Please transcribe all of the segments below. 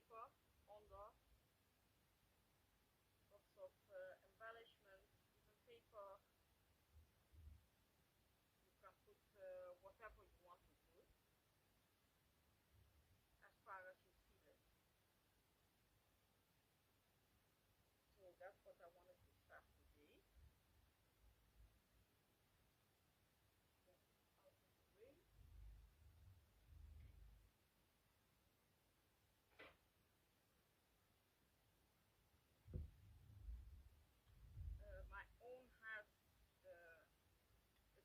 paper under, lots of embellishments, even paper. You can put whatever you want to put as far as you feel it. So that's what I wanted to start today. My own has a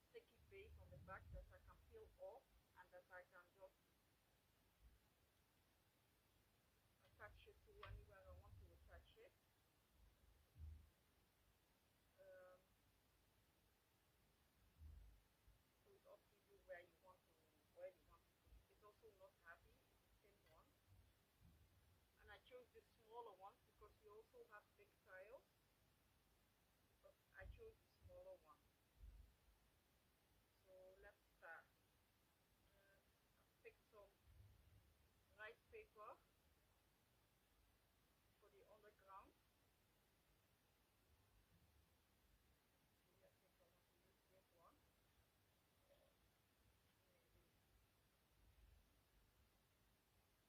sticky base on the back that I can peel off and that I can just attach it to anywhere I want to attach it. So it's up to you where you want to put it. It's also not heavy, it's a thin one. And I chose the smaller ones because we also have big tiles. But I chose the smaller one. So let's start. I picked some rice paper for the underground. I think I want to use this one. Maybe. No.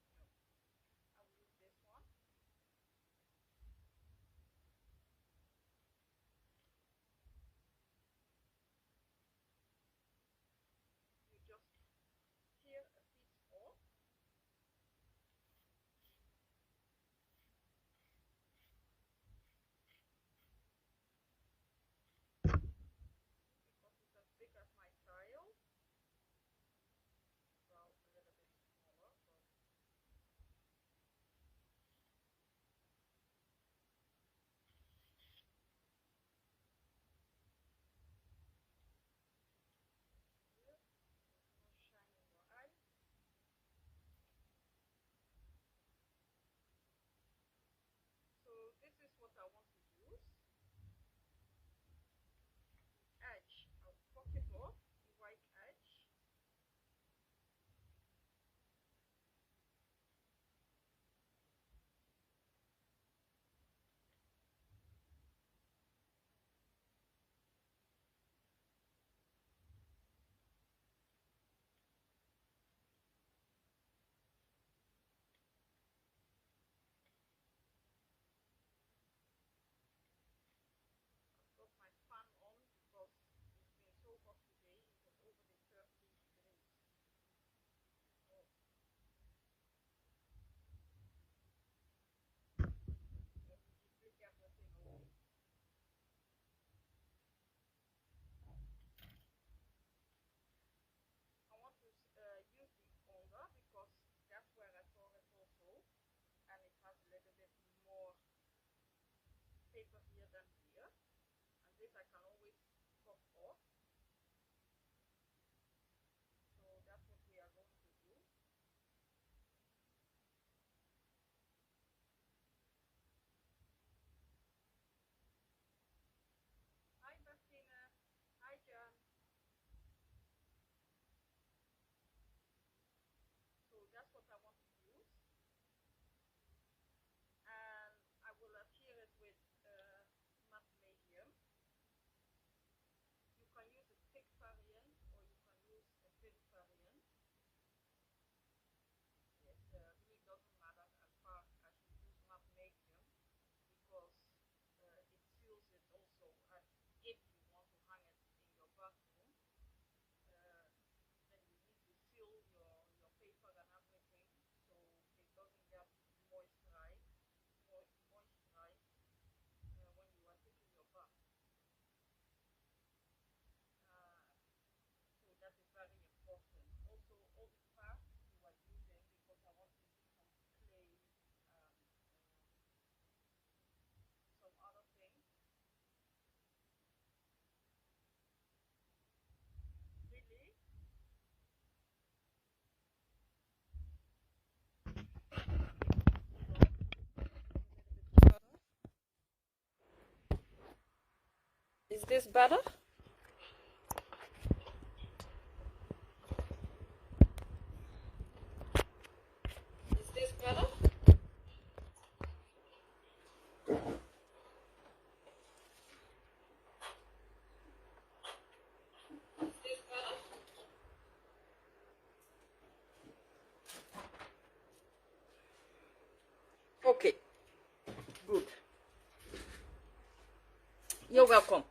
I'll use this one. You just tear a piece off. Because it's as big as my tile. Well, a little bit smaller, but here, no shine in your eyes. So this is what I want to use. Edge, I'll cut it off, the white edge. I've got my fan on because it's been so hot today, it was over the 30 degrees. Oh. Let me just bring everything away. I want to use the under because that's where I saw it also, and it has a little bit more paper here than here, and this I can always cut off. So that's what we are going to do. Hi Pagina, hi Jan. So that's what I want to use, and I will adhere it with matte medium. You can use a thick variant or you can use a thin variant. It really doesn't matter as far as you use matte medium because it seals it also. And if you want to hang it in your bathroom, then you need to seal your paper and everything so it doesn't get moisturized when you are taking your bath. So that is very important. Also, all the parts you are using, because I want to use some clay, some other things. Really? Is this better? Is this better? You're welcome.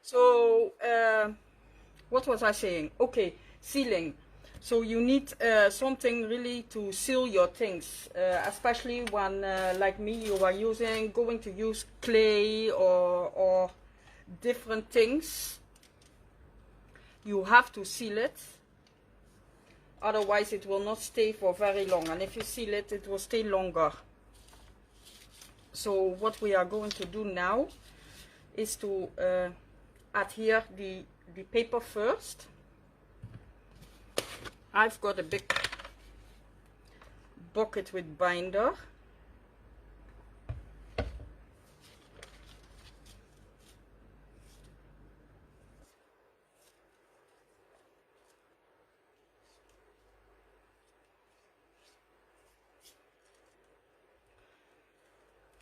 So what was I saying? Okay, sealing. So you need something really to seal your things, especially when like me, you are going to use clay or different things. You have to seal it, otherwise it will not stay for very long, and if you seal it, it will stay longer. So what we are going to do now is to adhere the paper first. I've got a big bucket with binder.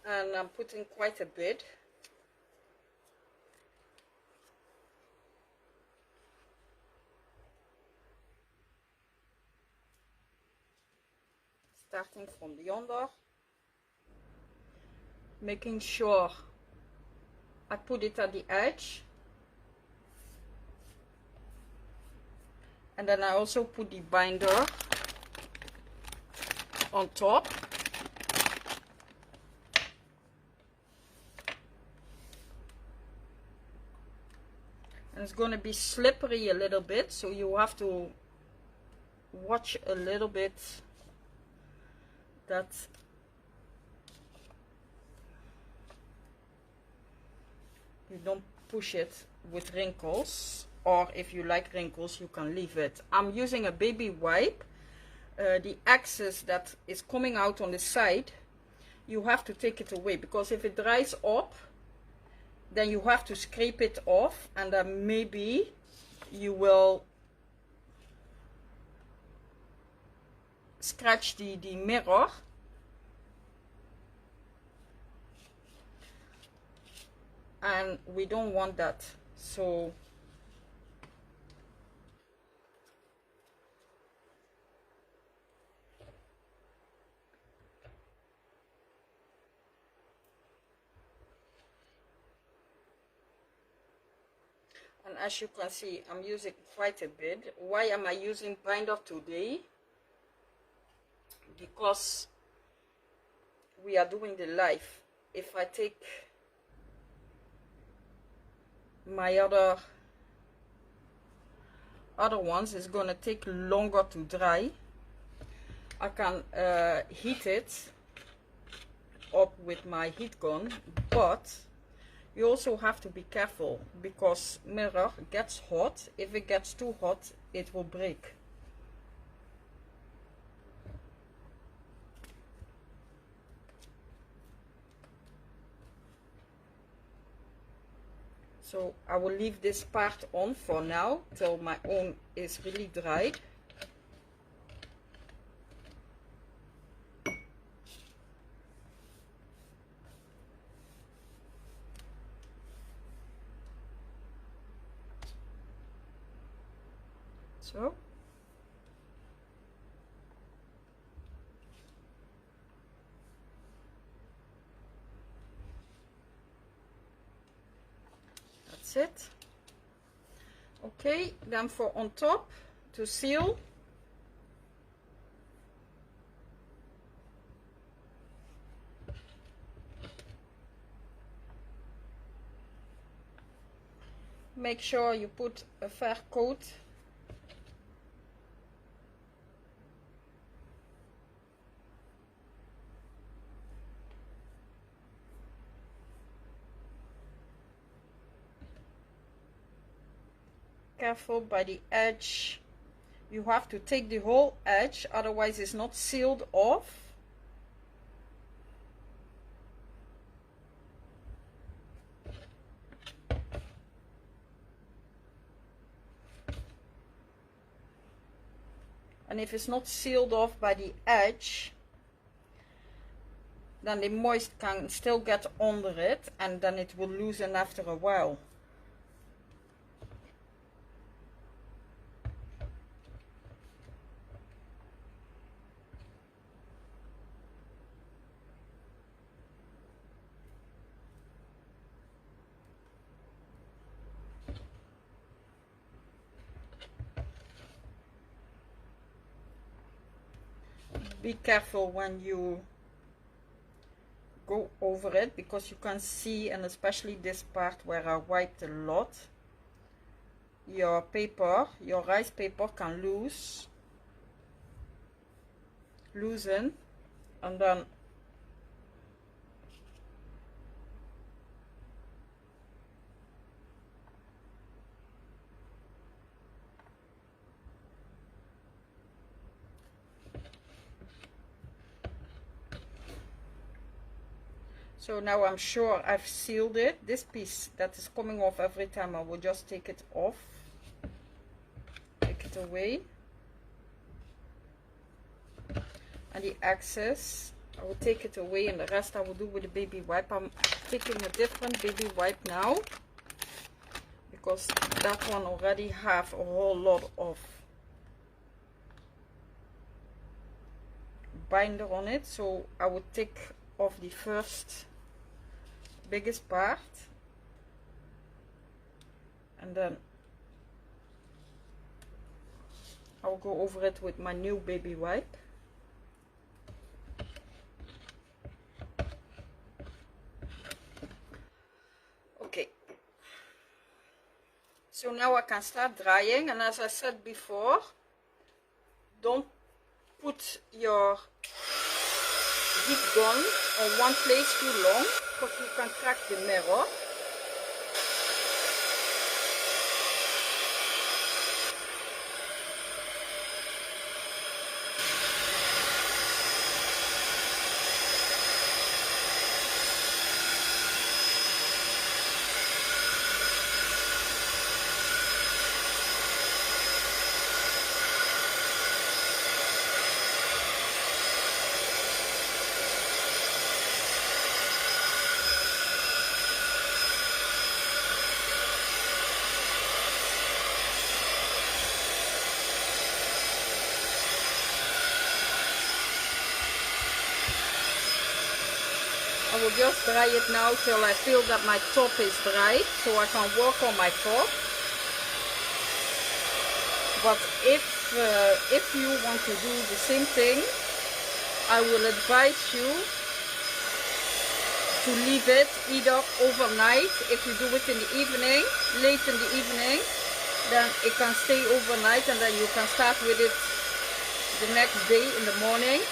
And I'm putting quite a bit. Starting from the under, making sure I put it at the edge, and then I also put the binder on top. And it's going to be slippery a little bit, so you have to watch a little bit that you don't push it with wrinkles, or if you like wrinkles you can leave it. I'm using a baby wipe. The excess that is coming out on the side, you have to take it away, because if it dries up, then you have to scrape it off, and then maybe you will scratch the mirror. And we don't want that. So and as you can see, I'm using quite a bit. Why am I using binder today? Because we are doing the live. If I take my other ones, it's gonna take longer to dry. I can heat it up with my heat gun, but you also have to be careful, because mirror gets hot. If it gets too hot, it will break. So I will leave this part on for now till my own is really dried. So that's it. Okay, then for on top to seal, make sure you put a fair coat. Careful by the edge. You have to take the whole edge, otherwise it's not sealed off. And if it's not sealed off by the edge, then the moist can still get under it, and then it will loosen after a while. be careful when you go over it, because you can see, and especially this part where I wiped a lot, your paper, your rice paper can loosen, and then so now I'm sure I've sealed it. This piece that is coming off every time, I will just take it off, take it away, and the excess I will take it away, and the rest I will do with a baby wipe. I'm taking a different baby wipe now because that one already have a whole lot of binder on it, so I would take off the first biggest part, and then I'll go over it with my new baby wipe. Okay, so now I can start drying, and as I said before, don't put your heat gun on one place too long, because you can crack the mirror. I will just dry it now till I feel that my top is dry, so I can work on my top. But if you want to do the same thing, I will advise you to leave it either overnight. If you do it in the evening, late in the evening, then it can stay overnight, and then you can start with it the next day in the morning,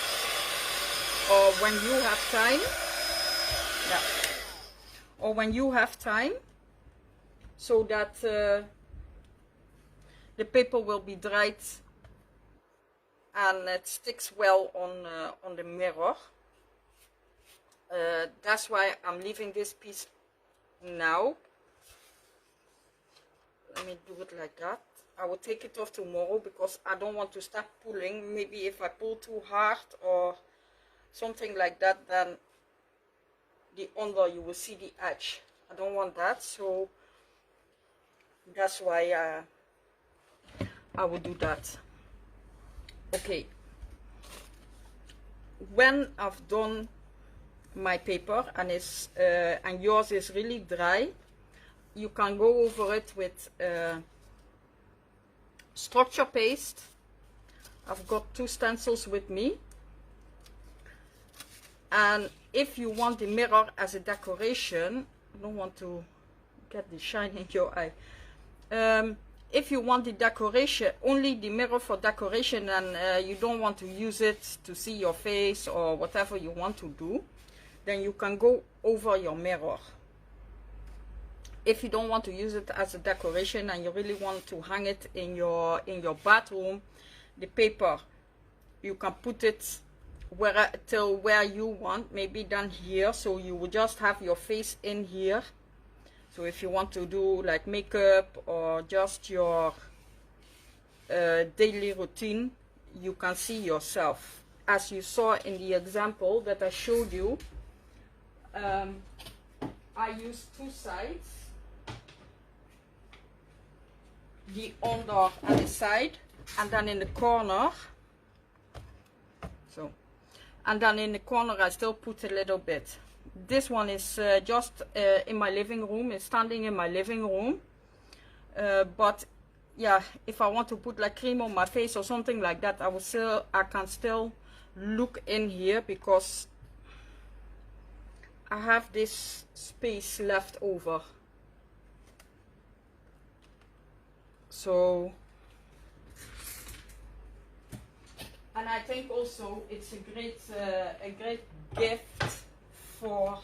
or when you have time. Yeah. Or when you have time, so that the paper will be dried and it sticks well on the mirror. That's why I'm leaving this piece now. Let me do it like that. I will take it off tomorrow because I don't want to start pulling. Maybe if I pull too hard or something like that, then the under, you will see the edge. I don't want that, so that's why I will do that. Okay, when I've done my paper and it's and yours is really dry, you can go over it with structure paste. I've got 2 stencils with me, and if you want the mirror as a decoration, I don't want to get the shine in your eye. If you want the decoration, only the mirror for decoration, and you don't want to use it to see your face or whatever you want to do, then you can go over your mirror. If you don't want to use it as a decoration and you really want to hang it in your bathroom, the paper, you can put it till where you want, maybe down here, so you will just have your face in here. So if you want to do like makeup or just your daily routine, you can see yourself. As you saw in the example that I showed you, I used 2 sides, the under and the side, and then in the corner. So, and then in the corner I still put a little bit. This one is just in my living room, it's standing in my living room, but yeah, if I want to put like cream on my face or something like that, I can still look in here because I have this space left over. So, and I think also it's a great gift for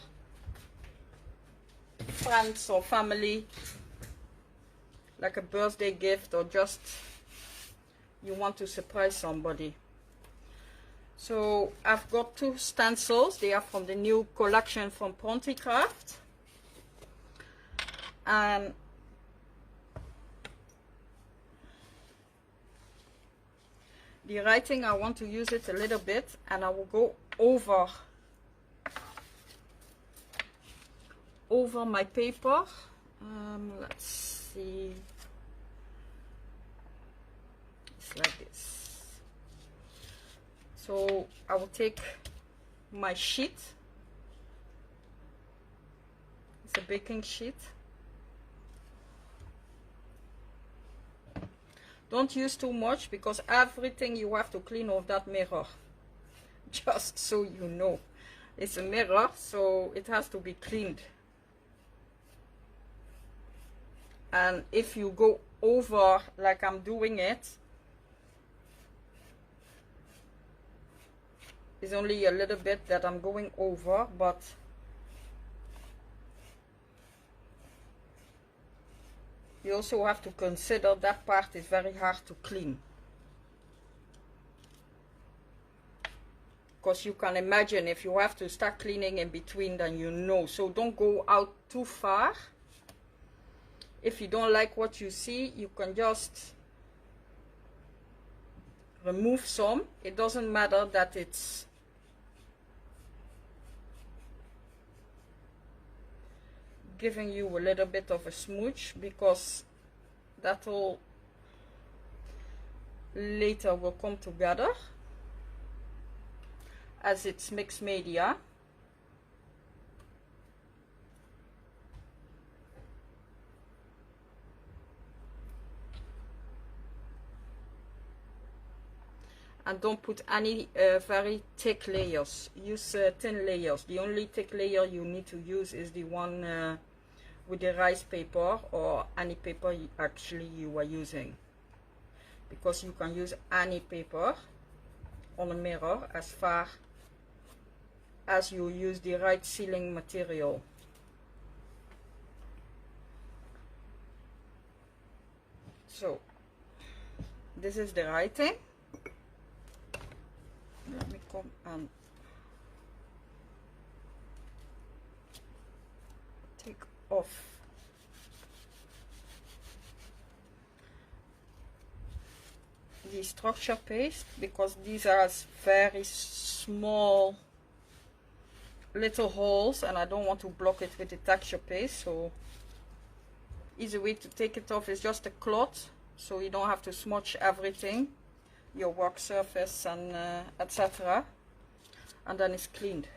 friends or family, like a birthday gift, or just you want to surprise somebody. So I've got 2 stencils. They are from the new collection from Pontycraft, and the writing, I want to use it a little bit, and I will go over my paper. Let's see, it's like this. So I will take my sheet, it's a baking sheet. Don't use too much because everything you have to clean off that mirror. Just so you know, it's a mirror, so it has to be cleaned. And if you go over like I'm doing it, it's only a little bit that I'm going over, but you also have to consider that part is very hard to clean. Because you can imagine if you have to start cleaning in between, then you know. So don't go out too far. If you don't like what you see, you can just remove some. It doesn't matter that it's giving you a little bit of a smooch, because that all later will come together as it's mixed media. And don't put any very thick layers. Use thin layers. The only thick layer you need to use is the one with the rice paper, or any paper actually you are using, because you can use any paper on a mirror as far as you use the right sealing material. So this is the writing. Let me come and take off the structure paste, because these are very small little holes and I don't want to block it with the texture paste. So easy way to take it off is just a cloth, so you don't have to smudge everything, your work surface and etc., and then it's cleaned.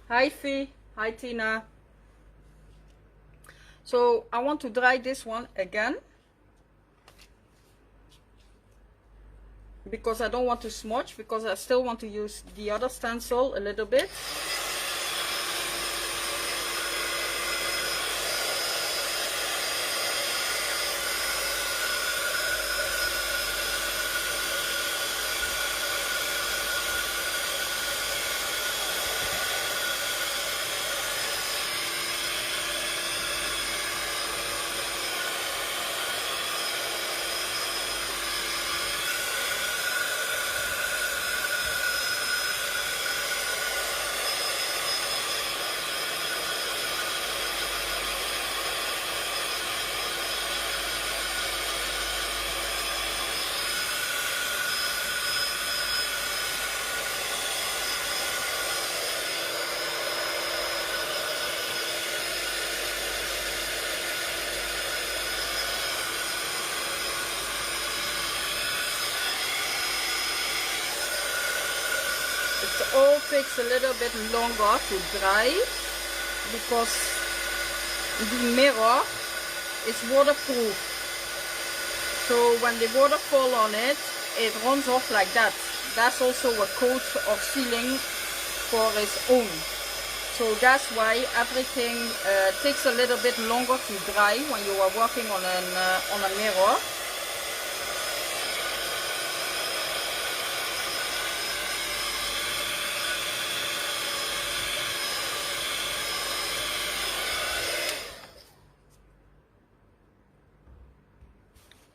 Hi Fee, hi Tina. So I want to dry this one again, because I don't want to smudge, because I still want to use the other stencil a little bit. It all takes a little bit longer to dry because the mirror is waterproof. So when the water falls on it, it runs off like that. That's also a coat of sealing for its own. So that's why everything takes a little bit longer to dry when you are working on a mirror.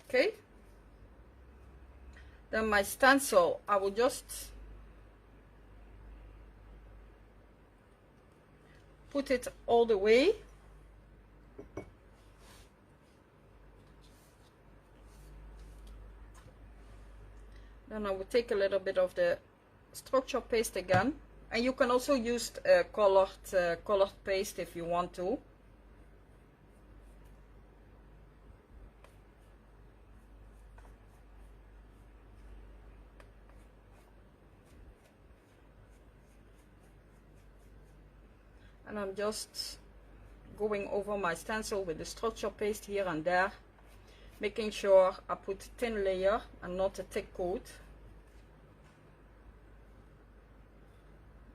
Okay. Then my stencil, I will just put it all the way. Then I will take a little bit of the structure paste again, and you can also use colored paste if you want to. And I'm just going over my stencil with the structure paste here and there, making sure I put a thin layer and not a thick coat.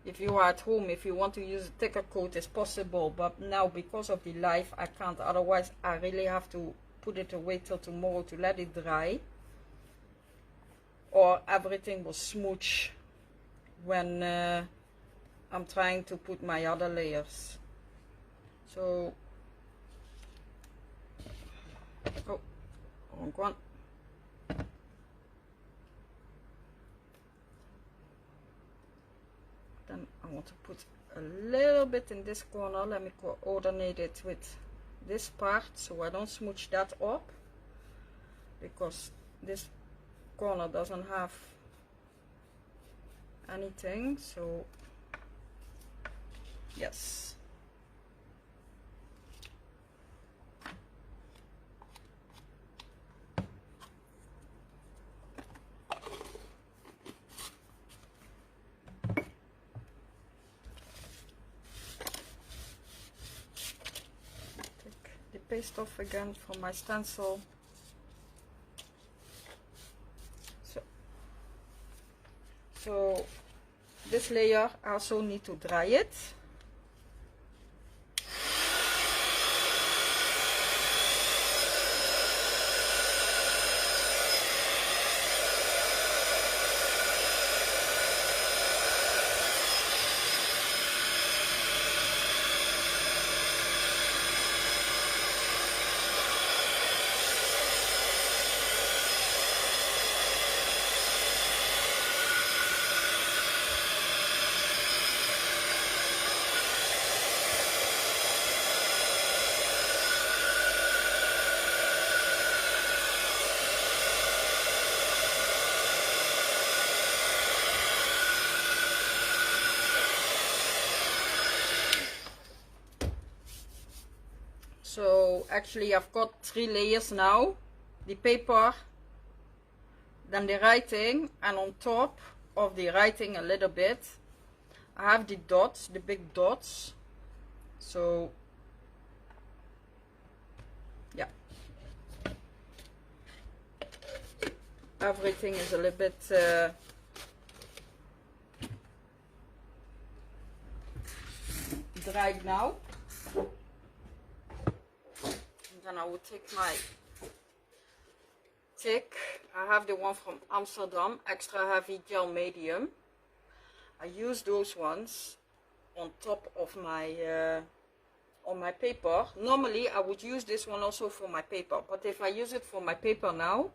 If you are at home, if you want to use a thicker coat, it's possible, but now because of the life I can't. Otherwise I really have to put it away till tomorrow to let it dry, or everything will smooch when I'm trying to put my other layers. So, oh, wrong one. Then I want to put a little bit in this corner. Let me coordinate it with this part so I don't smooch that up, because this corner doesn't have anything. So yes. Take the paste off again from my stencil. So this layer I also need to dry it. So actually I've got 3 layers now: the paper, then the writing, and on top of the writing a little bit I have the dots, the big dots. So yeah, everything is a little bit dried now. Then I will take my thick, I have the one from Amsterdam, extra heavy gel medium. I use those ones on top of my on my paper. Normally I would use this one also for my paper, but if I use it for my paper now,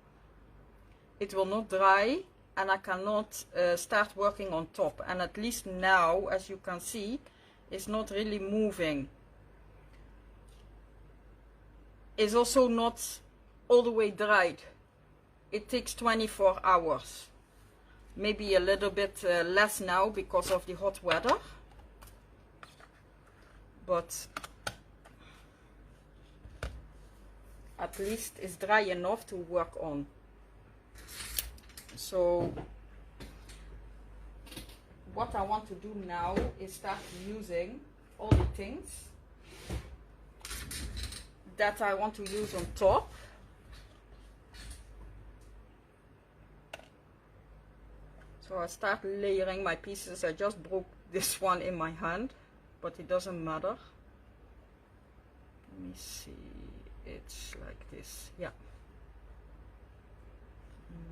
it will not dry and I cannot start working on top. And at least now, as you can see, it's not really moving. Is also not all the way dried. It takes 24 hours, maybe a little bit less now because of the hot weather, but at least it's dry enough to work on. So what I want to do now is start using all the things that I want to use on top. So I start layering my pieces. I just broke this one in my hand, but it doesn't matter. Let me see. It's like this. Yeah.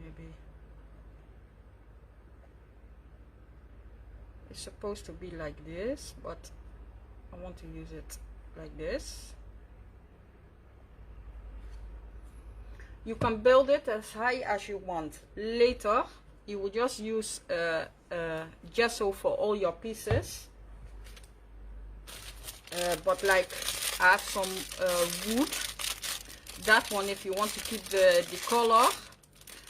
Maybe it's supposed to be like this, but I want to use it like this. You can build it as high as you want. Later you will just use gesso for all your pieces, but like add some wood. That one, if you want to keep the color,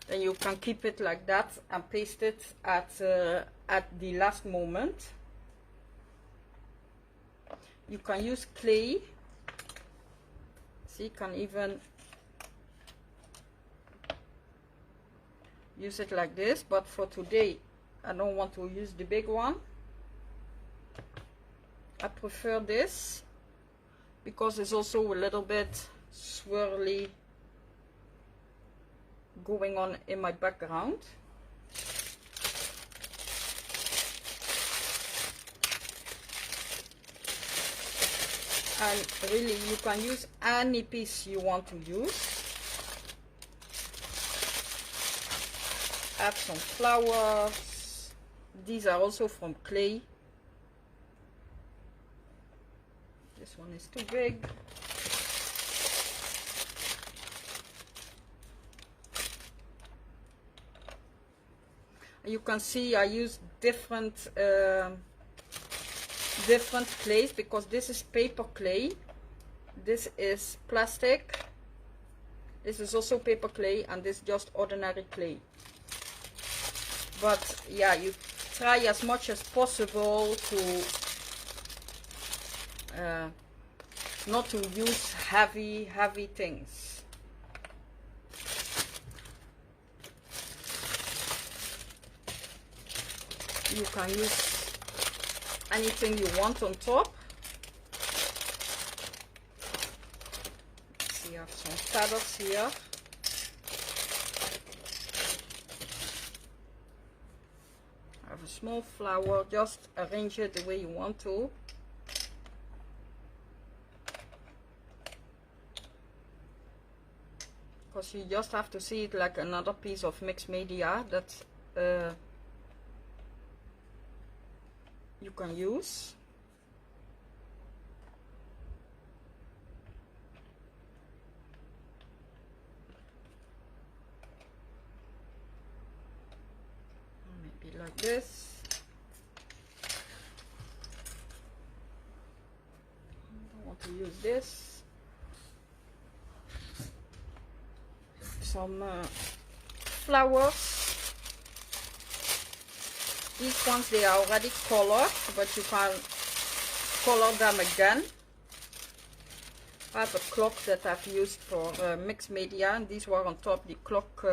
then you can keep it like that and paste it at the last moment. You can use clay. See, you can even use it like this, but for today I don't want to use the big one. I prefer this because it's also a little bit swirly going on in my background. And really you can use any piece you want to use. Add some flowers. These are also from clay. This one is too big. You can see I use different clays because this is paper clay, this is plastic, this is also paper clay, and this is just ordinary clay. But yeah, you try as much as possible to not to use heavy things. You can use anything you want on top. Let's see, I have some feathers here. I have a small flower, just arrange it the way you want to. Because you just have to see it like another piece of mixed media that you can use. Maybe like this. I don't want to use this. Some flowers. These ones, they are already colored, but you can color them again. I have a clock that I've used for mixed media, and these were on top. The clock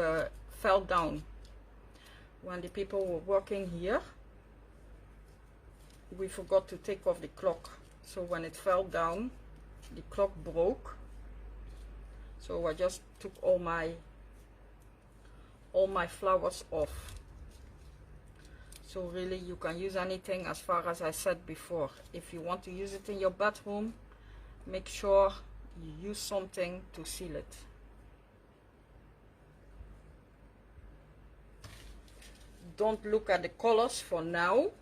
fell down when the people were working here. We forgot to take off the clock, so when it fell down, the clock broke. So I just took all my flowers off. So really you can use anything, as far as I said before. If you want to use it in your bathroom, make sure you use something to seal it. Don't look at the colors for now.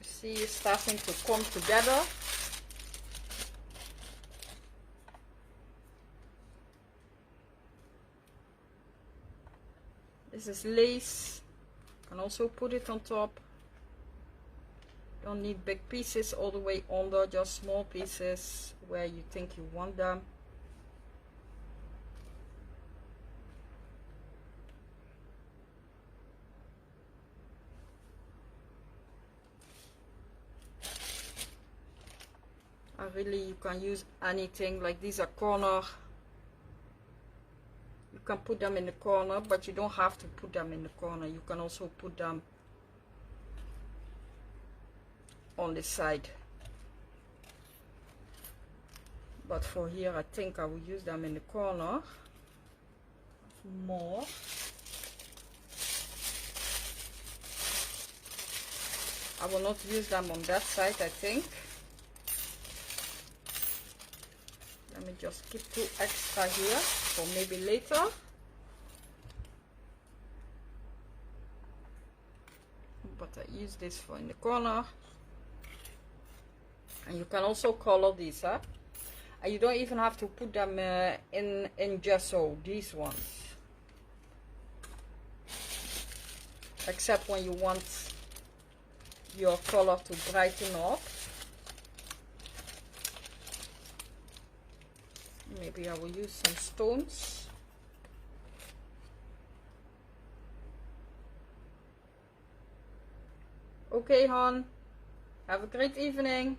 See, it's starting to come together. This is lace. You can also put it on top. Don't need big pieces all the way under, just small pieces where you think you want them. I really, you can use anything. Like these are corner, you can put them in the corner, but you don't have to put them in the corner. You can also put them on the side, but for here I think I will use them in the corner more. I will not use them on that side, I think. Let me just keep 2 extra here for maybe later. But I use this for in the corner. And you can also color these, huh? And you don't even have to put them in gesso, these ones. Except when you want your color to brighten up. Maybe I will use some stones. Okay, hon. Have a great evening.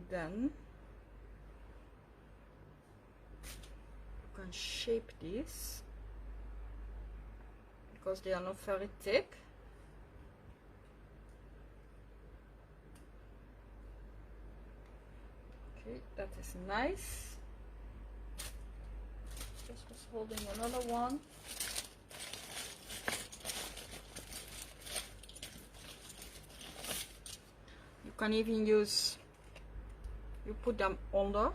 Then you can shape these because they are not very thick. Okay, that is nice. Just was holding another one. You can even use, you put them under,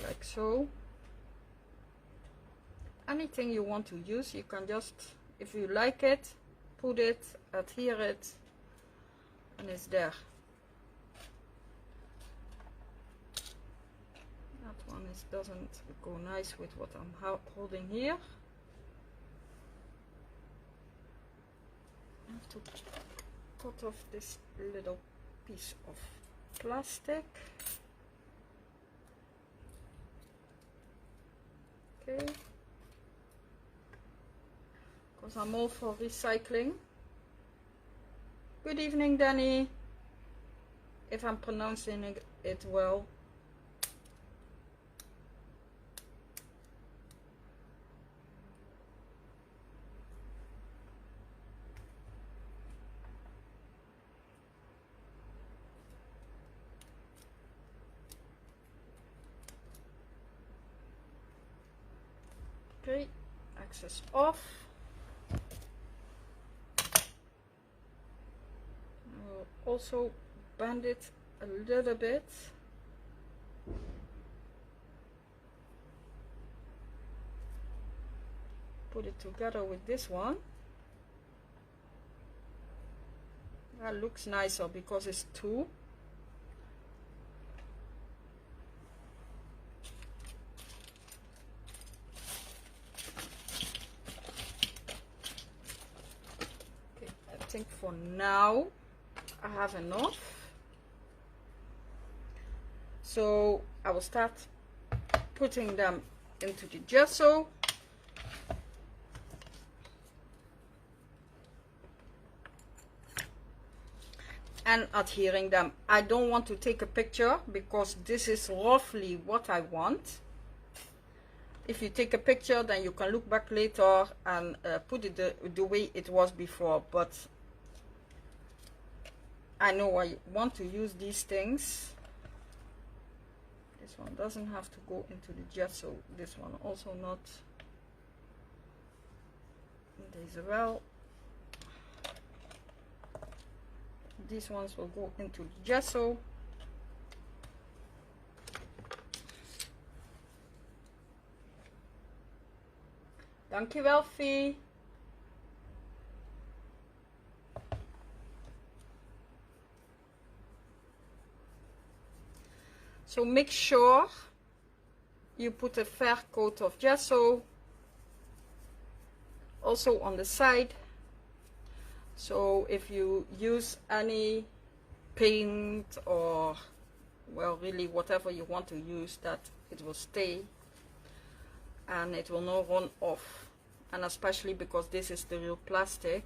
like so. Anything you want to use, you can just, if you like it, put it, adhere it, and it's there. That one doesn't go nice with what I'm holding here. I have to cut off this little piece of plastic. Okay, because I'm all for recycling. Good evening, Danny, if I'm pronouncing it well. Okay, access off. I'll also bend it a little bit. Put it together with this one. That looks nicer because it's 2. I think for now I have enough, so I will start putting them into the gesso. And adhering them. I don't want to take a picture because this is roughly what I want. If you take a picture, then you can look back later and put it the way it was before, but I know I want to use these things. This one doesn't have to go into the gesso. This one also not. These well. These ones will go into the gesso. Dankjewel, Fee. So make sure you put a fair coat of gesso also on the side. So if you use any paint or, well, really whatever you want to use, that it will stay. and it will not run off, and especially because this is the real plastic.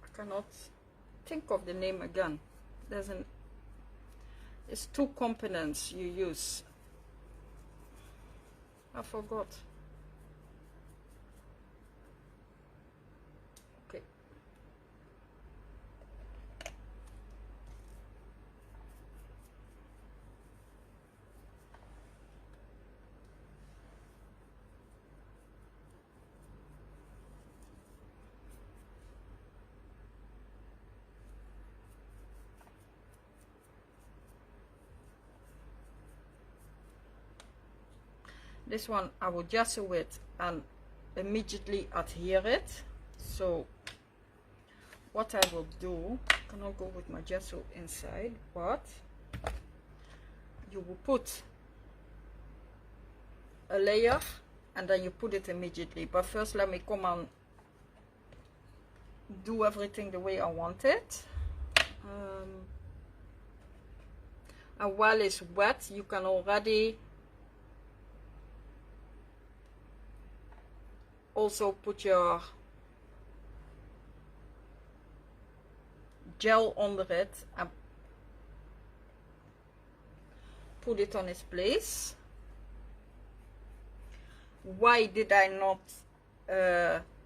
I cannot think of the name again. It's 2 components you use. I forgot. Okay. This one I will gesso it and immediately adhere it. So what I will do, I cannot go with my gesso inside, but you will put a layer and then you put it immediately. But first let me come and do everything the way I want it. And while it's wet, you can already also put your gel under it and put it on its place. Why did I not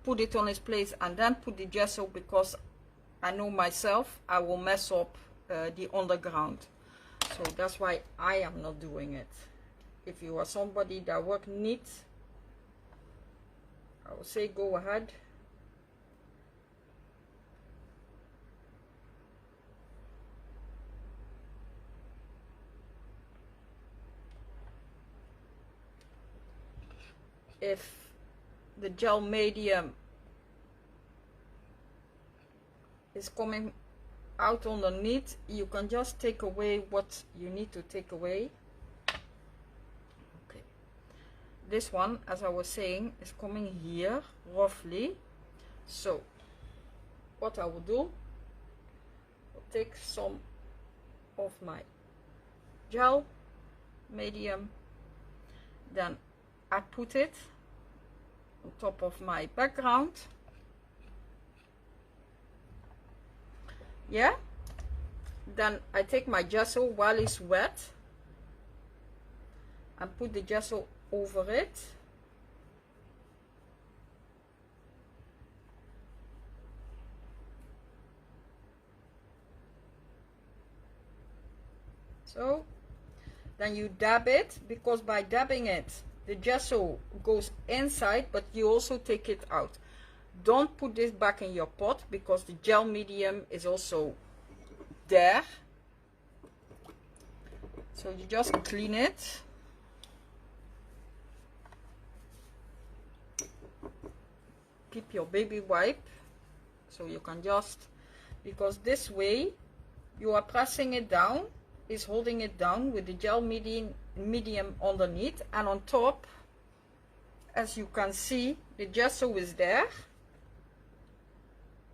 put it on its place and then put the gesso? Because I know myself I will mess up the underground, so that's why I am not doing it. If you are somebody that work neat, I would say go ahead. If the gel medium is coming out underneath, you can just take away what you need to take away. Okay, this one, as I was saying, is coming here roughly. So what I will do, I'll take some of my gel medium, then I put it on top of my background. Yeah, then I take my gesso while it's wet and put the gesso over it. So then you dab it, because by dabbing it the gesso goes inside, but you also take it out. Don't put this back in your pot because the gel medium is also there. So you just clean it. Keep your baby wipe, so you can just, because this way you are pressing it down, is holding it down with the gel medium underneath, and on top, as you can see, the gesso is there.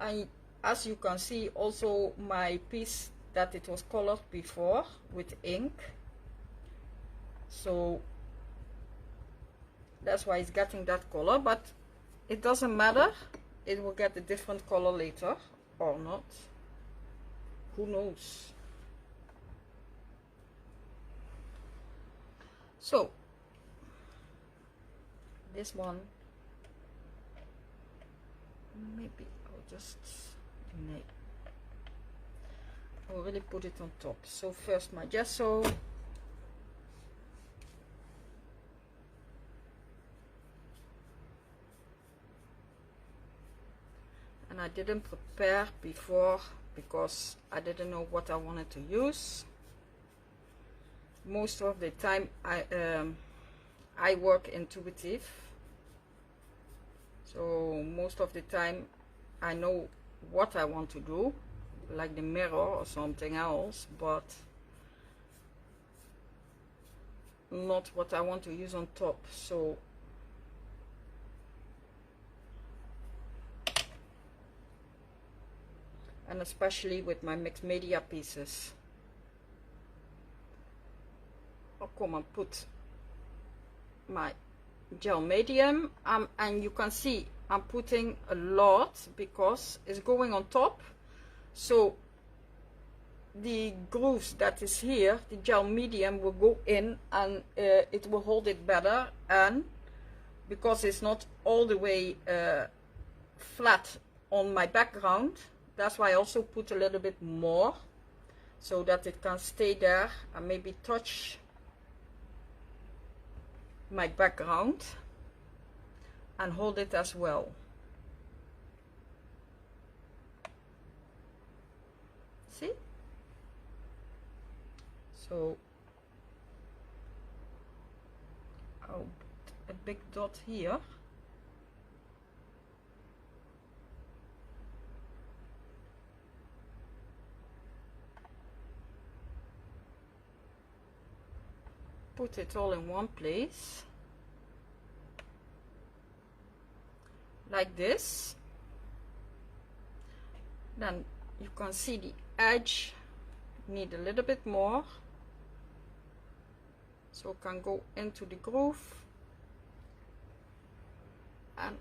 And as you can see, also my piece that it was colored before with ink, so that's why it's getting that color, but it doesn't matter, it will get a different color later or not, who knows. So this one, maybe I'll just I'll really put it on top. So first my gesso, and I didn't prepare before because I didn't know what I wanted to use. Most of the time I work intuitive, so most of the time I know what I want to do, like the mirror or something else, but not what I want to use on top. So and especially with my mixed media pieces. come and put my gel medium, and you can see I'm putting a lot because it's going on top, so the grooves that is here, the gel medium will go in, and it will hold it better. And because it's not all the way flat on my background, that's why I also put a little bit more, so that it can stay there and maybe touch my background and hold it as well. See? So I'll put a big dot here. Put it all in one place like this. Then you can see the edge need a little bit more, so it can go into the groove, and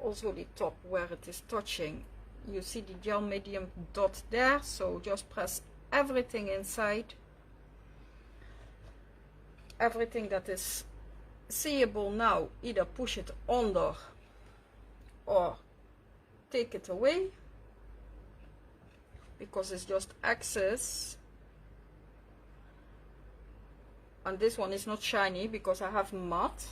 also the top where it is touching. You see the gel medium dot there, so just press everything inside, everything that is seeable now. Either push it under or take it away, because it's just excess. And this one is not shiny because I have matte.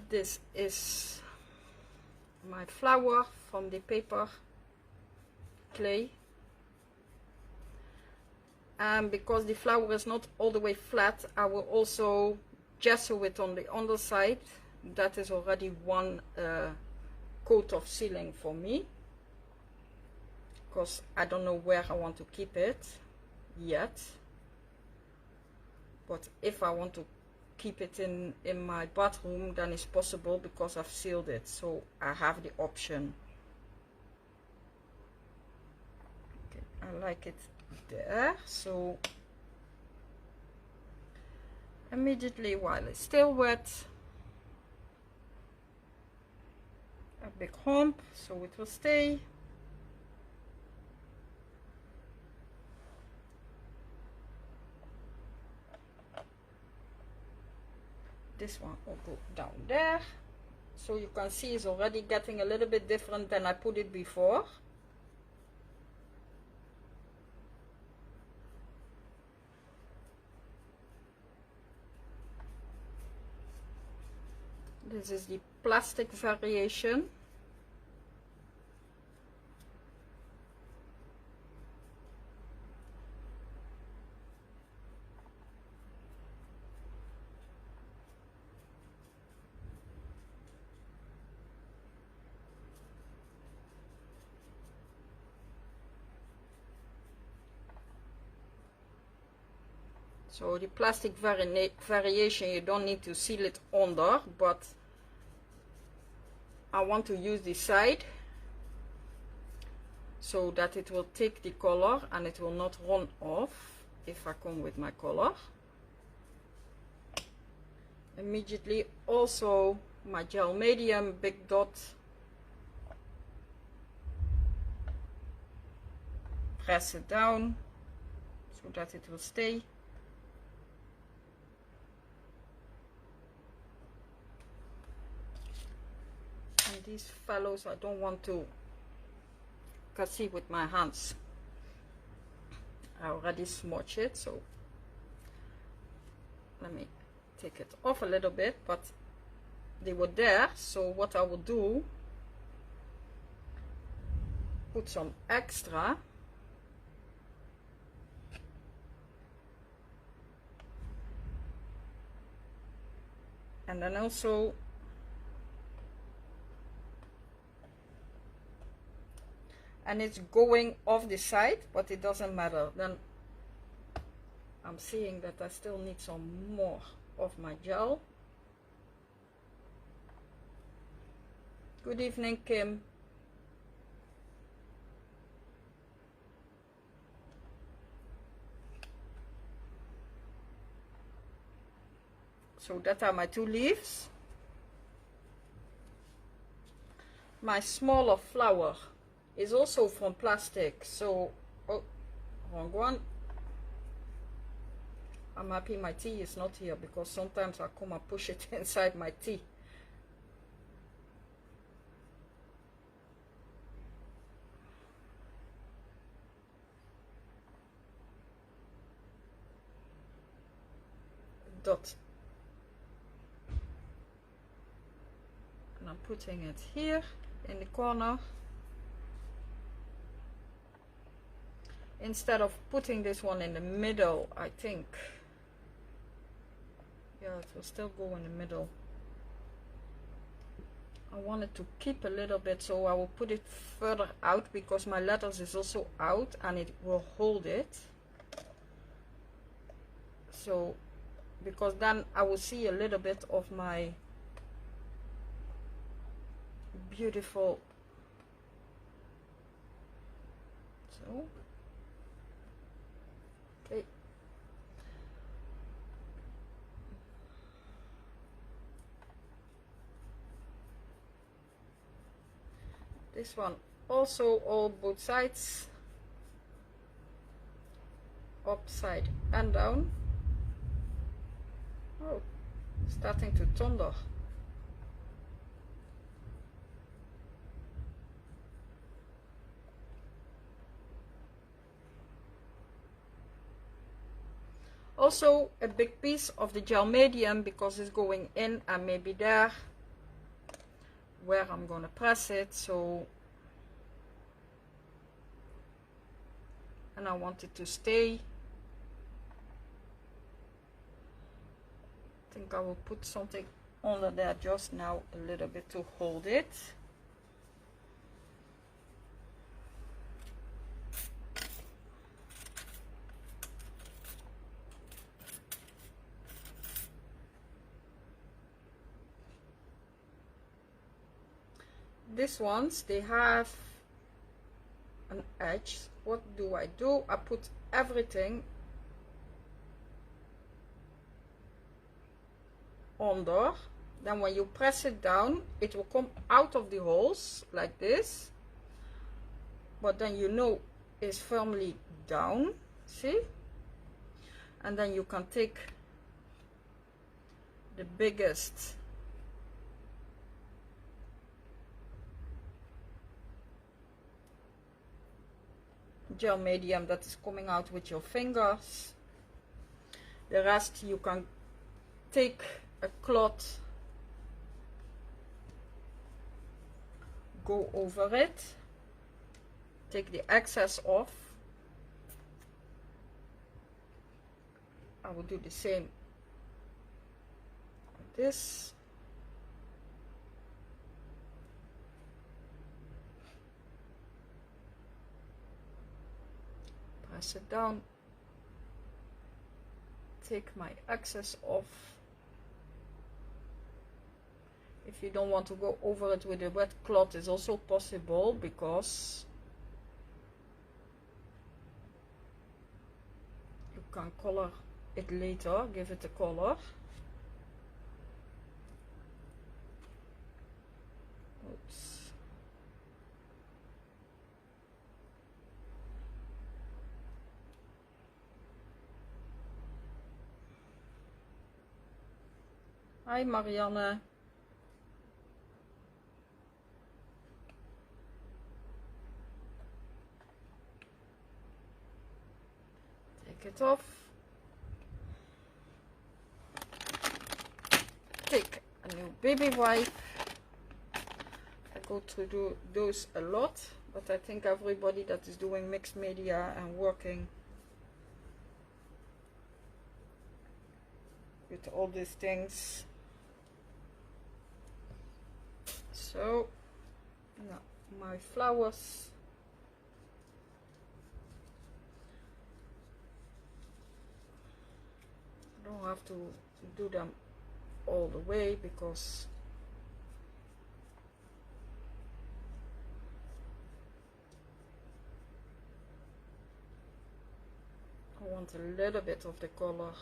This is my flower from the paper clay, and because the flower is not all the way flat, I will also gesso it on the underside. That is already one coat of sealing for me, because I don't know where I want to keep it yet. But if I want to keep it in my bathroom, then it's possible because I've sealed it, so I have the option. Okay, I like it there. So immediately, while it's still wet, a big hump so it will stay. This one will go down there, so you can see it's already getting a little bit different than I put it before. This is the plastic variation. So the plastic variation, you don't need to seal it under, but I want to use the side so that it will take the color and it will not run off if I come with my color. Immediately also my gel medium big dot, press it down so that it will stay. And these fellows I don't want to, you can see with my hands I already smudged it, so let me take it off a little bit, but they were there. So what I will do, put some extra, and then also and it's going off the side, but it doesn't matter. Then I'm seeing that I still need some more of my gel. Good evening, Kim. So that are my 2 leaves. My smaller flower is also from plastic, so oh, wrong one. I'm happy my tea is not here, because sometimes I come and push it inside my tea. Dot. And I'm putting it here in the corner, instead of putting this one in the middle. I think, yeah, it will still go in the middle. I wanted to keep a little bit, so I will put it further out, because my letters is also out and it will hold it. So, because then I will see a little bit of my beautiful. So, okay. This one also all both sides, upside and down. Oh, starting to thunder. Also a big piece of the gel medium, because it's going in and maybe there where I'm gonna press it. So, and I want it to stay. I think I will put something under there just now, a little bit to hold it. These ones, they have an edge. What do? I put everything under. Then when you press it down, it will come out of the holes like this, but then you know it's firmly down, see? And then you can take the biggest gel medium that is coming out with your fingers. The rest you can take a cloth, go over it, take the excess off. I will do the same with this. Press it down, take my excess off. If you don't want to go over it with a wet cloth, it's also possible, because you can color it later, give it a color. Oops. Hi Marianne. Take it off. Take a new baby wipe. I go through those a lot, but I think everybody that is doing mixed media and working with all these things. So now my flowers. I don't have to do them all the way, because I want a little bit of the color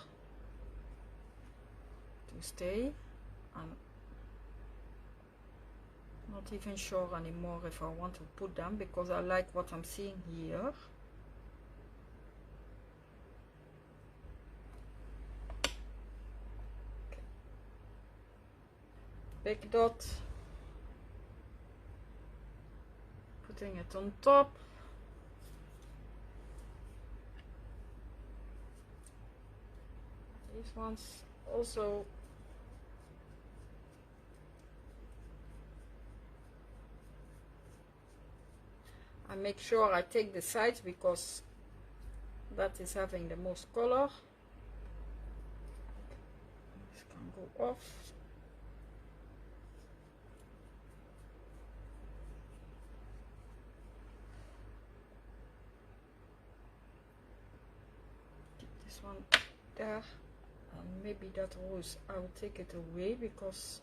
to stay. I'm not even sure anymore if I want to put them because I like what I'm seeing here. Okay. Big dot, putting it on top. These ones also I make sure I take the sides because that is having the most color. This can go off. Keep this one there, and maybe that rose I will take it away because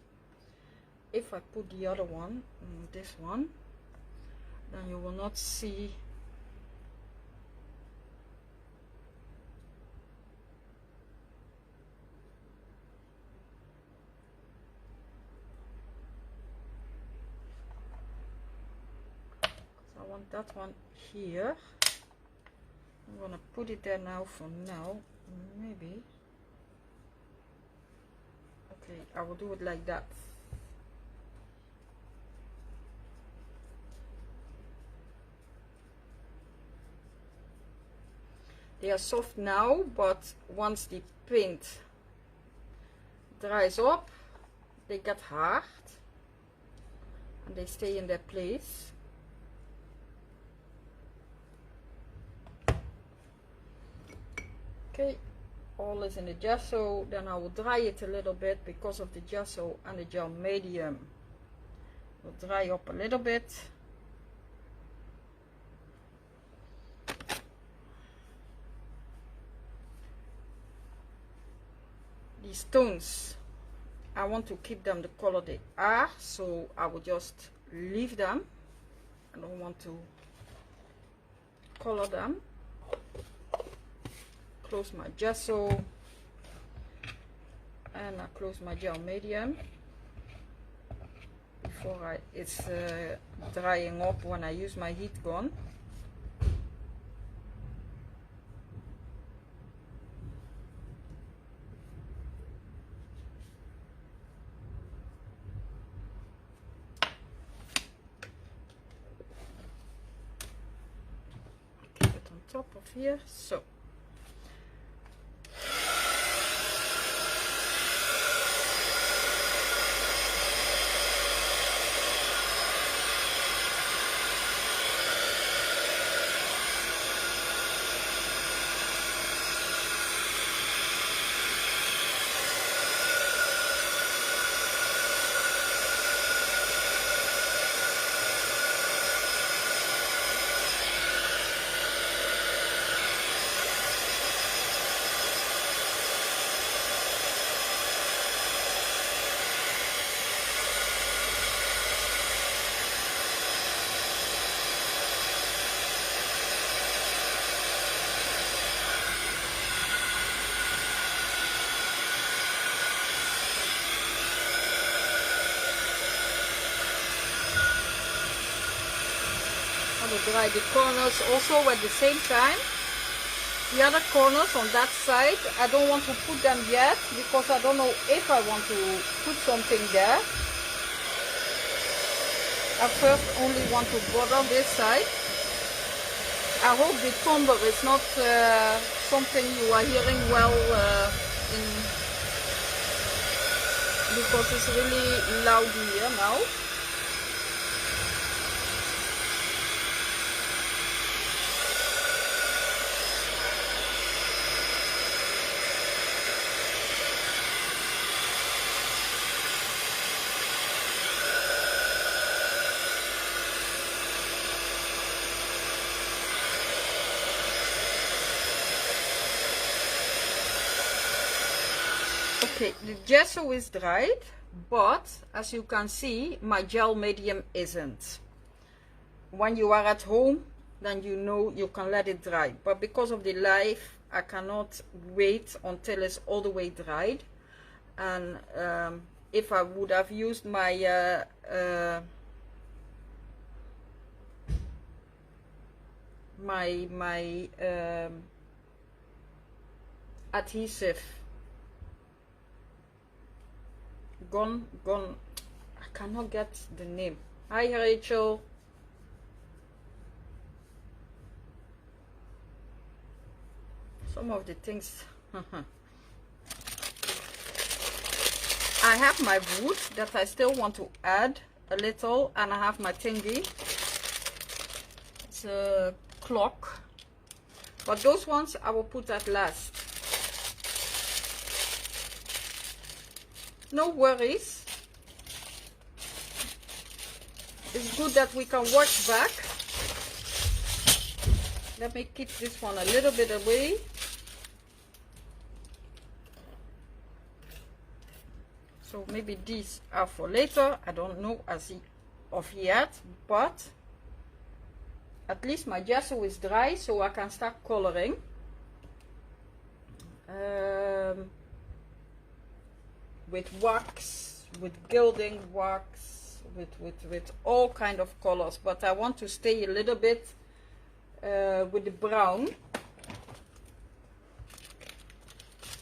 if I put the other one, this one, then you will not see I want that one here. I'm gonna put it there now for now. Maybe okay, I will do it like that. They are soft now, but once the paint dries up, they get hard and they stay in their place. Okay, all is in the gesso. Then I will dry it a little bit because of the gesso and the gel medium. Will dry up a little bit. These stones, I want to keep them the color they are, so I will just leave them. I don't want to color them. Close my gesso and I close my gel medium before it's drying up when I use my heat gun. Keep it on top of here, so. I will dry the corners also at the same time. The other corners on that side, I don't want to put them yet because I don't know if I want to put something there. I first only want to border this side. I hope the thunder is not something you are hearing well because it's really loud here now. Okay, the gesso is dried, but as you can see, my gel medium isn't. When you are at home, then you know you can let it dry. But because of the live, I cannot wait until it's all the way dried. and if I would have used my adhesive gone, I cannot get the name. Hi Rachel. Some of the things I have my wood that I still want to add a little, and I have my thingy. It's a clock, but those ones I will put at last. No worries. It's good that we can watch back. Let me keep this one a little bit away. So maybe these are for later. I don't know as of yet, but at least my gesso is dry, so I can start coloring. With wax, with gilding wax, with all kind of colors, but I want to stay a little bit with the brown.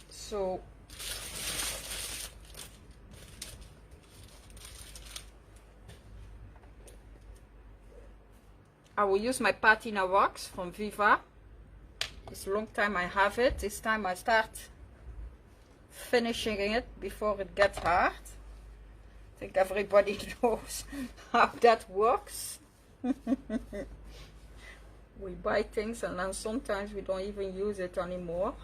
So I will use my Pagina wax from Viva. It's a long time I have it. This time I start finishing it before it gets hard. I think everybody knows how that works. We buy things and then sometimes we don't even use it anymore.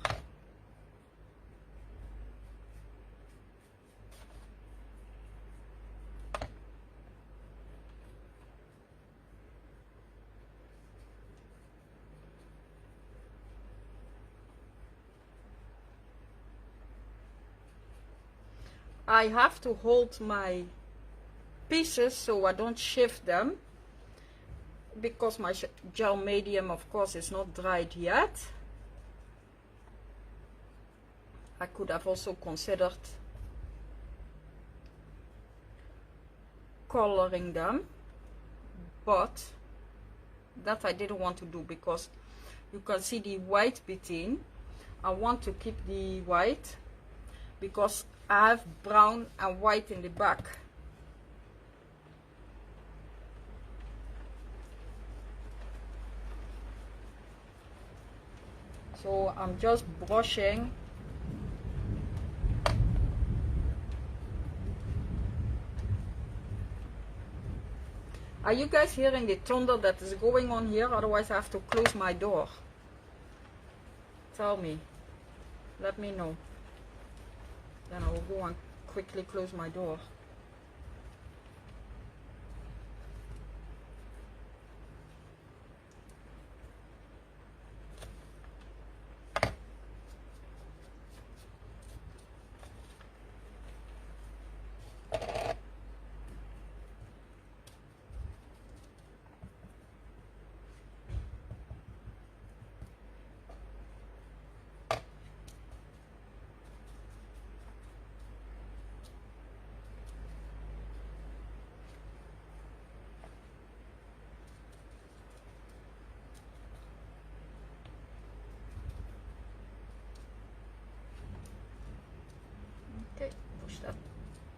I have to hold my pieces so I don't shift them, because my gel medium, of course, is not dried yet. I could have also considered coloring them, but that I didn't want to do because you can see the white between. I want to keep the white because I have brown and white in the back. So I'm just brushing. Are you guys hearing the thunder that is going on here? Otherwise I have to close my door. Tell me. Let me know. Then I will go and quickly close my door. Okay, push that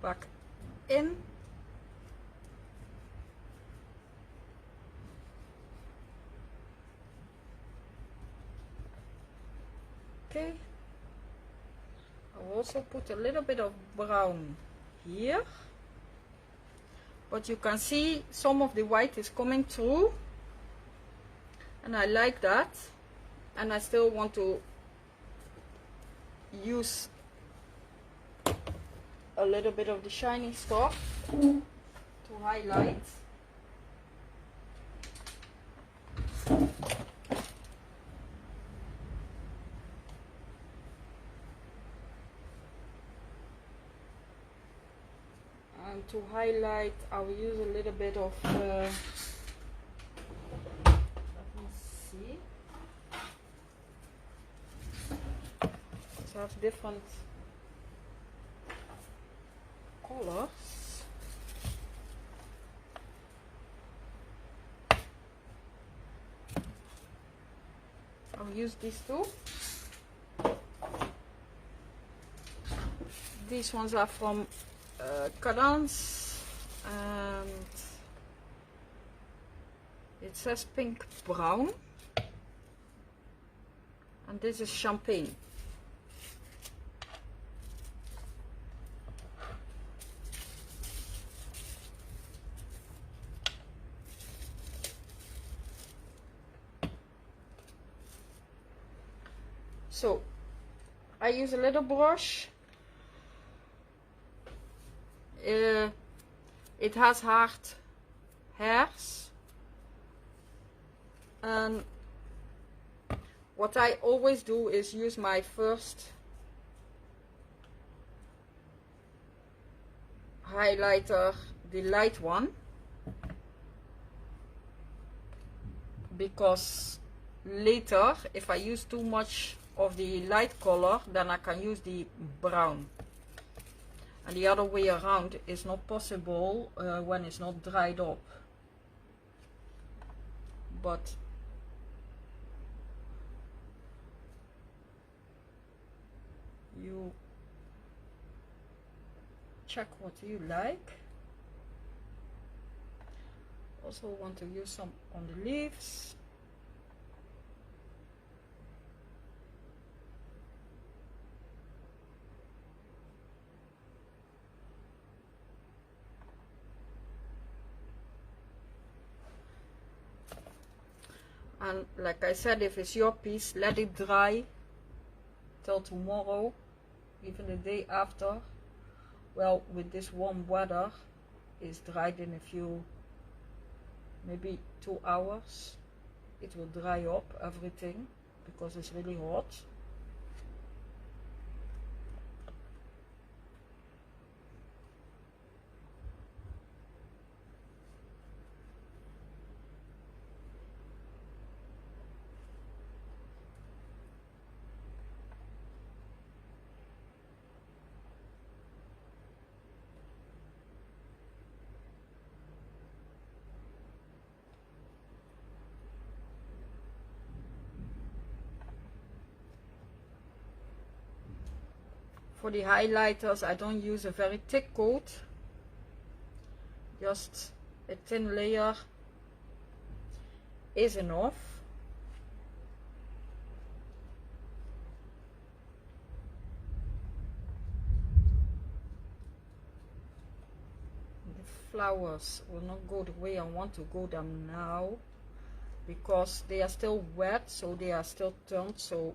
back in. Okay, I will also put a little bit of brown here, but you can see some of the white is coming through, and I like that, and I still want to use a little bit of the shiny stuff to highlight. And to highlight, I will use a little bit of let me see. So I have different colors. I'll use these two. These ones are from kanaal, and it says pink brown, and this is champagne. So I use a little brush. It has hard hairs, and what I always do is use my first highlighter, the light one, because later if I use too much of the light color, then I can use the brown, and the other way around is not possible when it's not dried up. But you check what you like. Also want to use some on the leaves. And like I said, if it's your piece, let it dry till tomorrow, even the day after. Well, with this warm weather, it's dried in a few, maybe 2 hours. It will dry up everything because it's really hot. For the highlighters, I don't use a very thick coat, just a thin layer is enough. The flowers will not go the way I want to go them now, because they are still wet, so they are still turned, so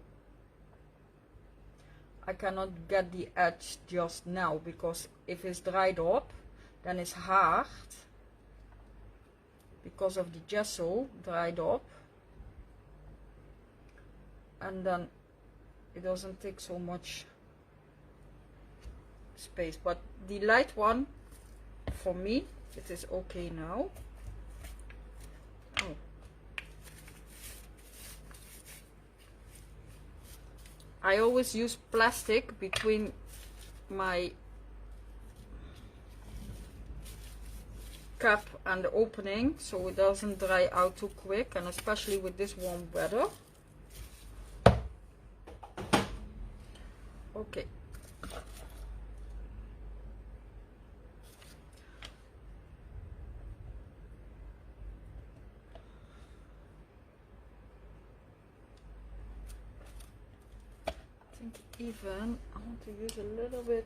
I cannot get the edge just now, because if it's dried up, then it's hard because of the gesso dried up, and then it doesn't take so much space. But the light one, for me, it is okay now. Oh. I always use plastic between my cap and the opening, so it doesn't dry out too quick, and especially with this warm weather. Okay. Even I want to use a little bit.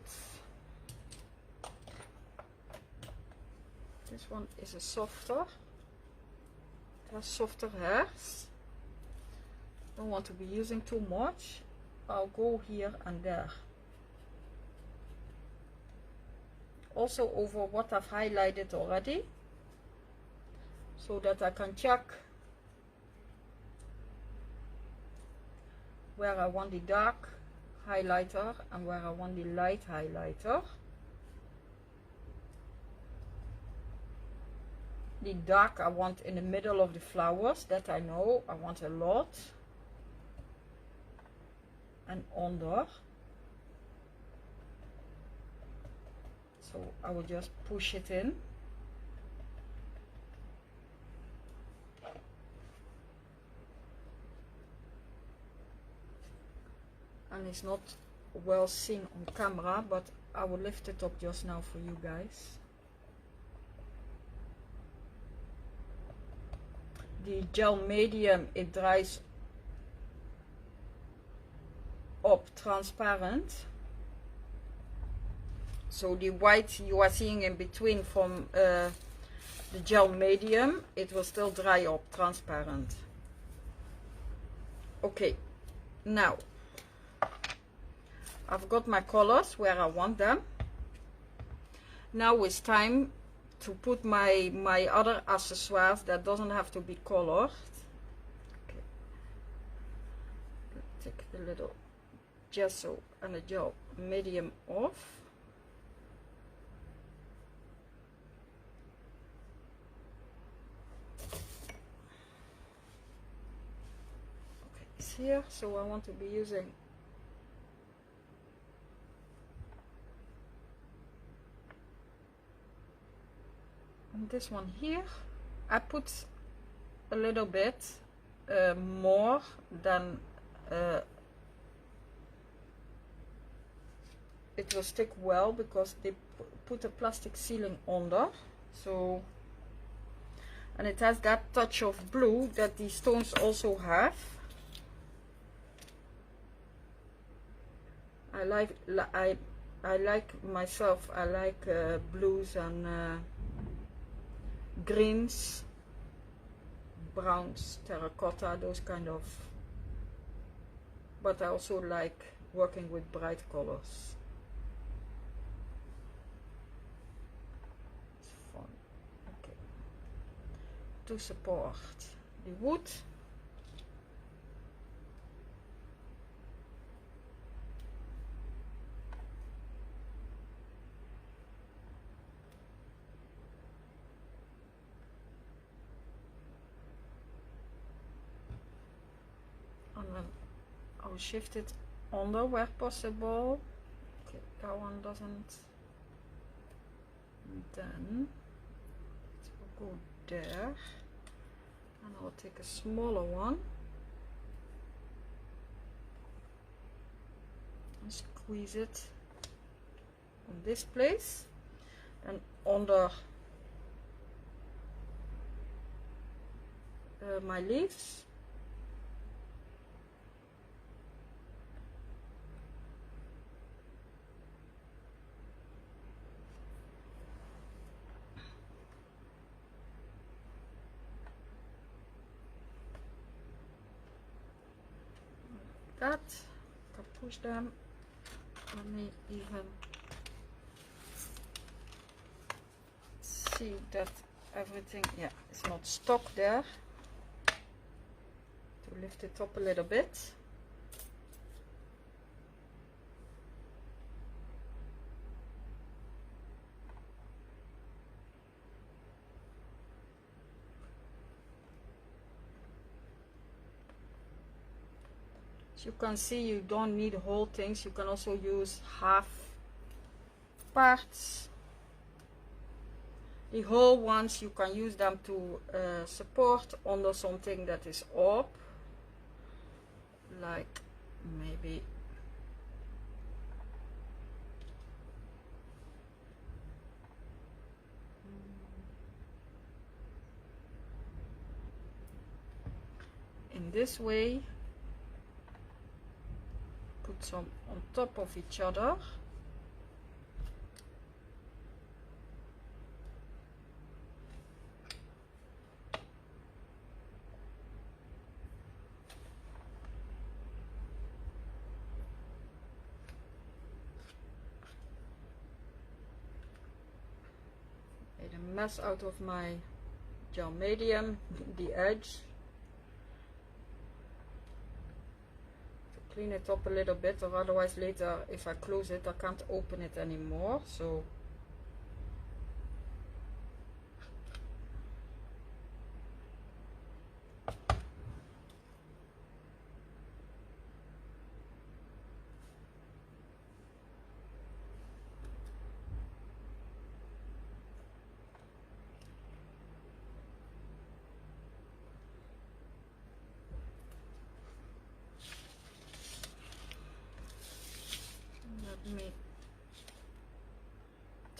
This one is a softer. It has softer hairs. Don't want to be using too much. I'll go here and there. Also over what I've highlighted already, so that I can check where I want the dark highlighter and where I want the light highlighter. The dark I want in the middle of the flowers, that I know I want a lot, and under. So I will just push it in. And it's not well seen on camera, but I will lift it up just now for you guys. The gel medium, it dries up transparent. So the white you are seeing in between from the gel medium, it will still dry up transparent. Okay, now I've got my colors where I want them. Now it's time to put my other accessoires that doesn't have to be colored. Okay. Take the little gesso and the gel medium off. Okay, it's here, so I want to be using this one here. I put a little bit more than it will stick well, because they put a plastic sealing under, so, and it has that touch of blue that these stones also have. I like myself, I like blues and greens, browns, terracotta, those kind of, but I also like working with bright colors. It's fun. Okay, to support the wood, and then I'll shift it under where possible. Okay, that one doesn't. And then it will go there, and I'll take a smaller one and squeeze it on this place, and under my leaves. That can push them. Let me even see that everything, yeah, it's not stuck there. To lift it up a little bit. You can see you don't need whole things, you can also use half parts. The whole ones, you can use them to support under something that is up, like maybe in this way. Put some on top of each other. Made a mess out of my gel medium, the edge. Clean it up a little bit, or otherwise later if I close it I can't open it anymore. So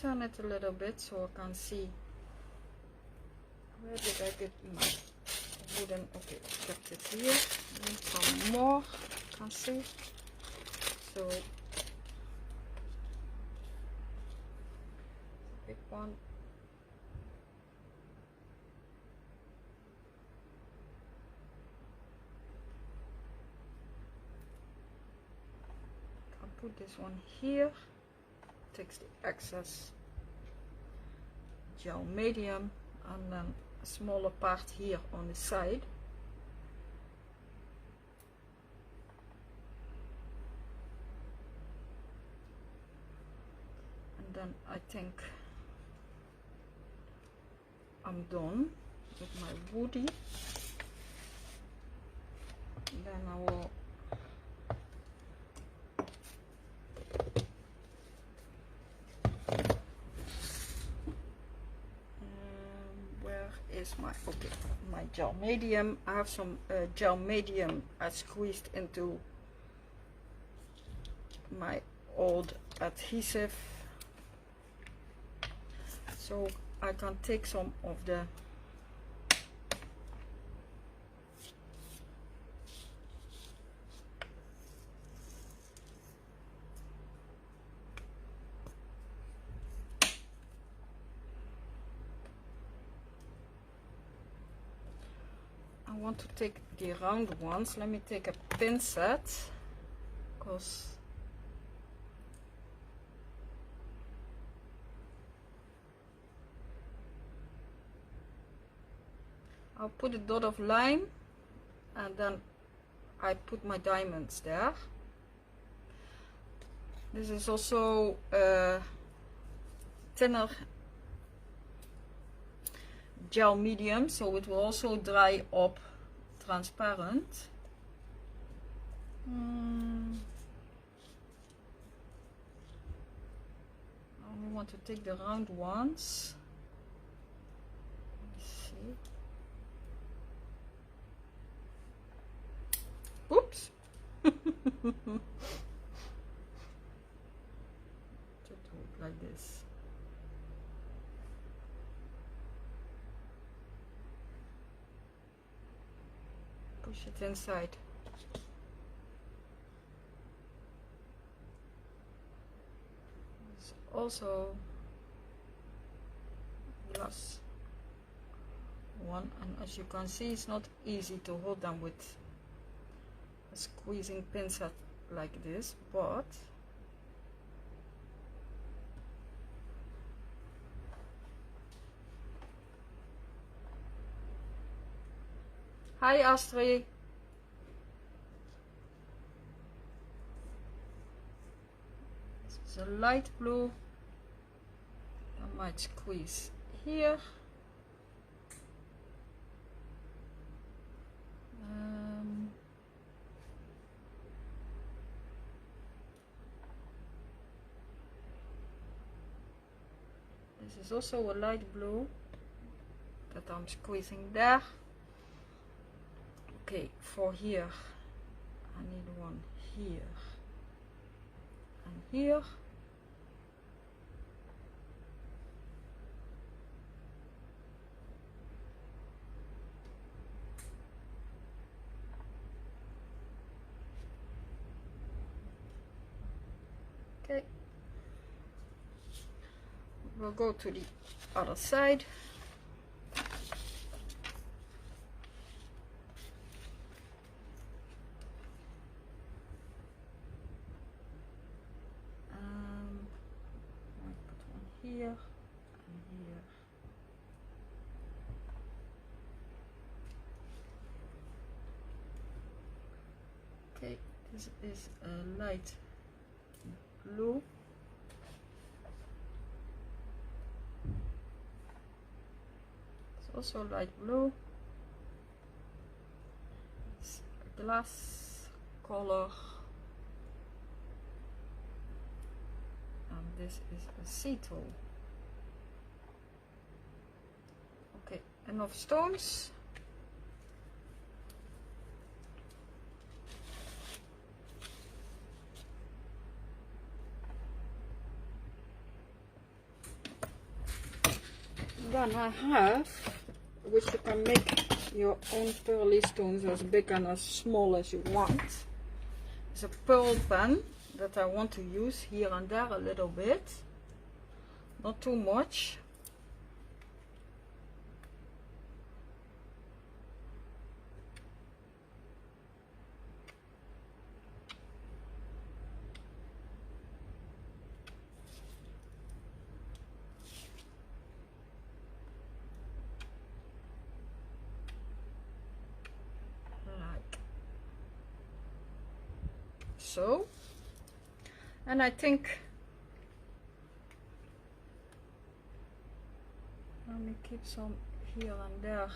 turn it a little bit so I can see. Where did I get my wooden? Okay, I kept it here. Need some more. You can see. So big one. I'll put this one here. Takes the excess gel medium, and then a smaller part here on the side. And then I think I'm done with my woody. And then I will is my my gel medium. I have some gel medium I squeezed into my old adhesive, so I can take some of the I want to take the round ones. Let me take a pin set, because I'll put a dot of line and then I put my diamonds there. This is also thinner gel medium, so it will also dry up transparent. I only want to take the round ones. Let's see. Oops. To do it like this. Push it inside. There's also glass one, and as you can see, it's not easy to hold them with a squeezing pin set like this, but hi Astrid. This is a light blue. I might squeeze here. This is also a light blue that I'm squeezing there. Okay, for here I need one here and here. Okay, we'll go to the other side. Here and here. Okay, this is a light blue. It's also light blue. It's a glass color. This is a acetal. Okay, enough stones. then I have, which you can make your own pearly stones as big and as small as you want. It's a pearl pen that I want to use here and there a little bit, not too much. So, and I think, let me keep some here and there.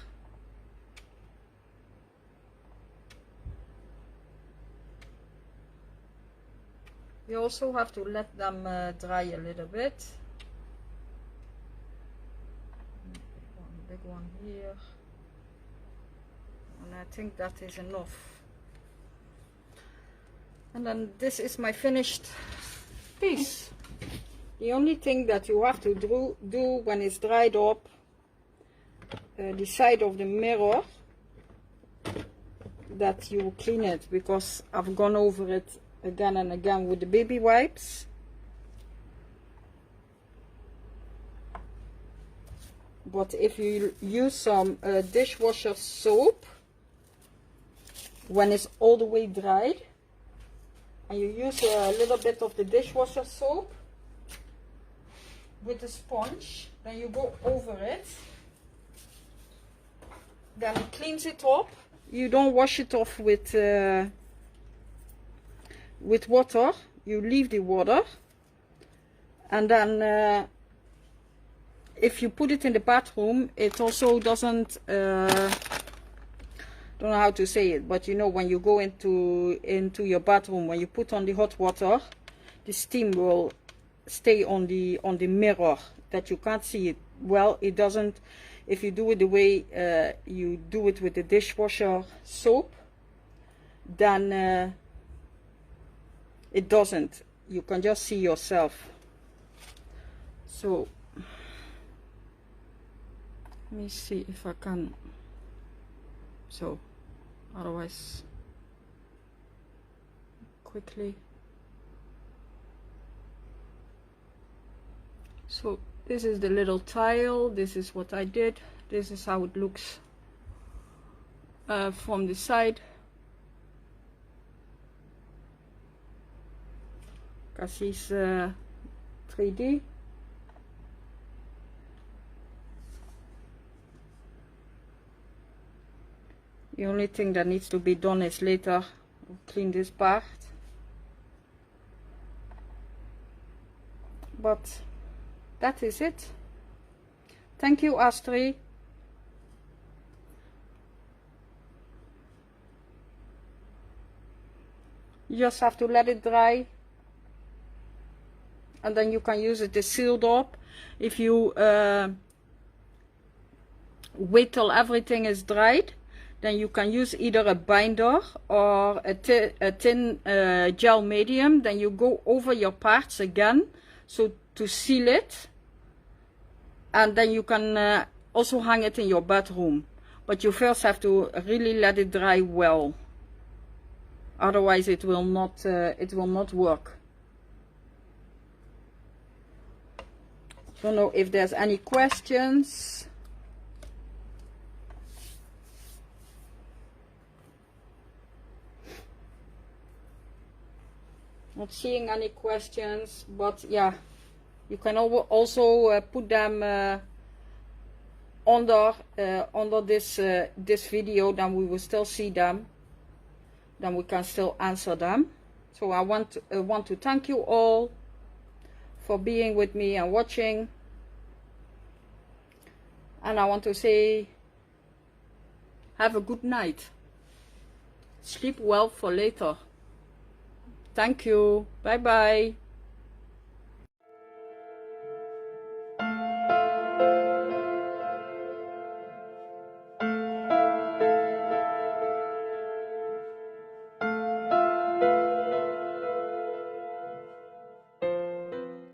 You also have to let them dry a little bit. One big one here, and I think that is enough. And then this is my finished piece. The only thing that you have to do when it's dried up, the side of the mirror, that you clean it, because I've gone over it again and again with the baby wipes. But if you use some dishwasher soap, when it's all the way dried, and you use a little bit of the dishwasher soap with the sponge, then you go over it, then it cleans it up. You don't wash it off with water, you leave the water, and then if you put it in the bathroom, it also doesn't don't know how to say it, but you know, when you go into your bathroom, when you put on the hot water, the steam will stay on the mirror, that you can't see it. Well, it doesn't if you do it the way you do it with the dishwasher soap, then it doesn't. You can just see yourself. So let me see if I can. So otherwise, quickly. So this is the little tile. This is what I did. This is how it looks from the side. Because it's 3D. The only thing that needs to be done is later clean this part. But that is it. Thank you, Astrid. You just have to let it dry, and then you can use it. It's sealed up. If you wait till everything is dried, then you can use either a binder or a thin gel medium. Then you go over your parts again, so to seal it, and then you can also hang it in your bedroom. But you first have to really let it dry well, otherwise it will not work. Don't know if there's any questions. Not seeing any questions, but yeah, you can also put them under this video. Then we will still see them. Then we can still answer them. So I want to thank you all for being with me and watching. And I want to say, have a good night. Sleep well for later. Thank you. Bye bye.